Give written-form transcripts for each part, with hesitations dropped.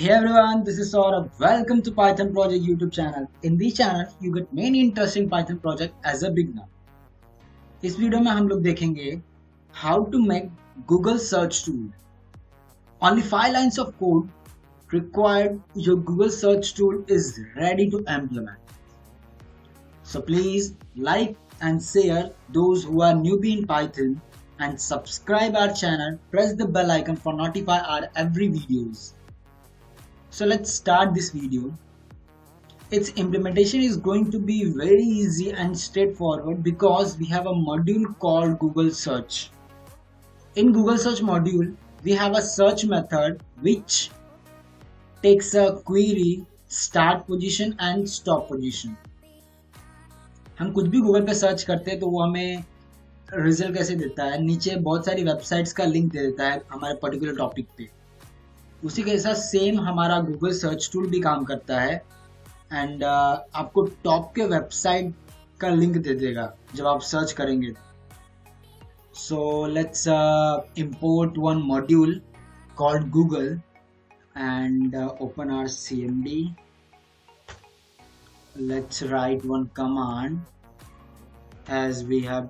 Hey everyone, this is Saurabh. Welcome to Python Project YouTube channel. In this channel, you get many interesting Python project as a beginner. इस video में हम लोग देखेंगे how to make Google search tool. Only 5 lines of code required. Your Google search tool is ready to implement. So please like and share those who are newbie in Python and subscribe our channel. Press the bell icon for notify our every videos. So let's start this video. Its implementation is going to be very easy and straightforward because we have a module called Google Search. In Google Search module, we have a search method which takes a query, start position and stop position. हम कुछ भी Google पे search करते हैं तो वो हमें result कैसे देता है, नीचे बहुत सारी वेबसाइट्स का लिंक दे देता है हमारे पर्टिकुलर टॉपिक पे. उसी के साथ सेम हमारा गूगल सर्च टूल भी काम करता है एंड आपको टॉप के वेबसाइट का लिंक दे देगा जब आप सर्च करेंगे. So let's import one module called Google and open our cmd. Let's write one command as we have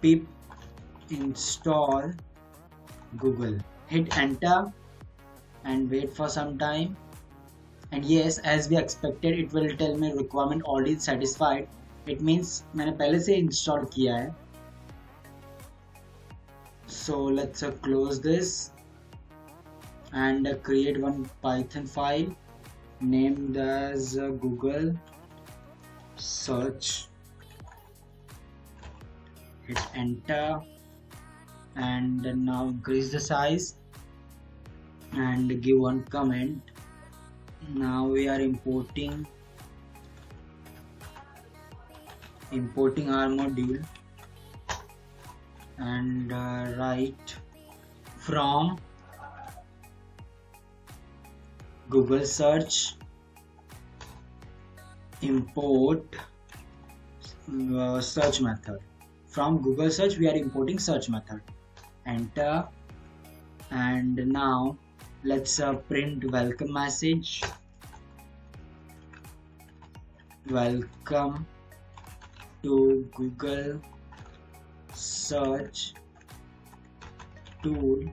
pip install Google. Hit enter and wait for some time, and yes, as we expected, it will tell me requirement already satisfied. It means मैंने पहले से install किया है. So let's close this and create one Python file named as Google search. Hit enter and now increase the size and give one comment. Now we are importing our module and write from Google search import search method. From Google search we are importing search method. Enter and now let's print welcome message. Welcome to Google search tool.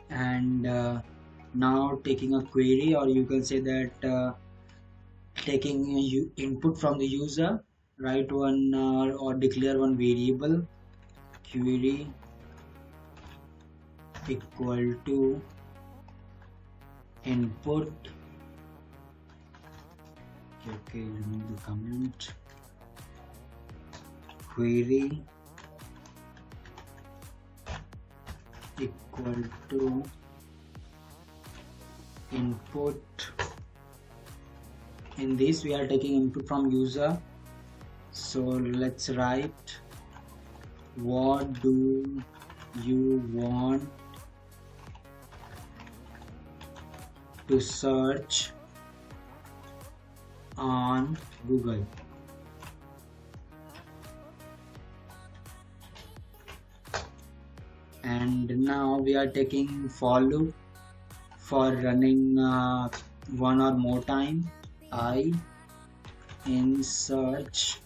And now taking a query, or you can say that taking input from the user, write one or declare one variable, query equal to input. Okay, remove the comment. Query equal to input. In this we are taking input from user, so let's write what do you want to search on Google. And now we are taking for loop for running one or more time. In search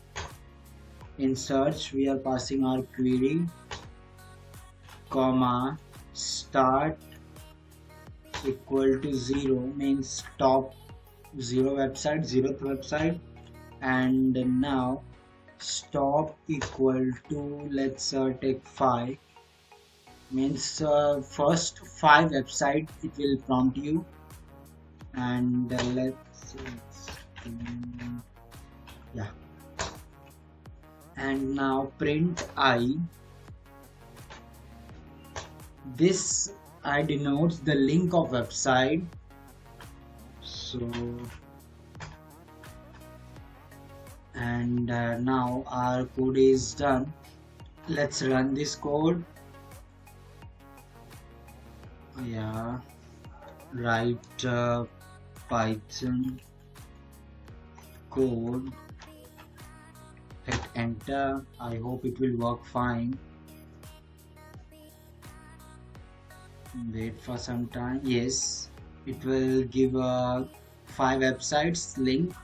we are passing our query, comma start equal to 0 means top 0th website, and now stop equal to let's take 5 means first 5 website it will prompt you, and let's yeah, and now print I. This I denotes the link of website. So and now our code is done. Let's run this code. Yeah, write Python code, hit enter. I hope it will work fine. Wait for some time. Yes, it will give a 5 websites link.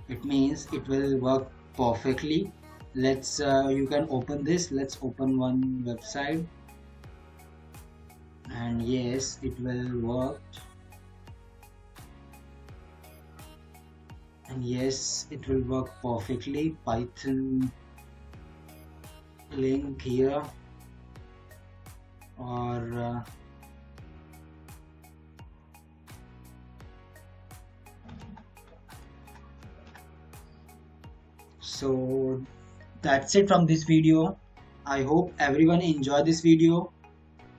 It means it will work perfectly. Let's you can open this. Let's open one website, and yes, it will work. And yes, it will work perfectly. Python link here, or so that's it from this video. I hope everyone enjoy this video,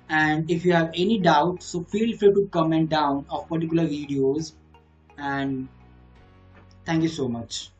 and if you have any doubts, so feel free to comment down of particular videos, and thank you so much.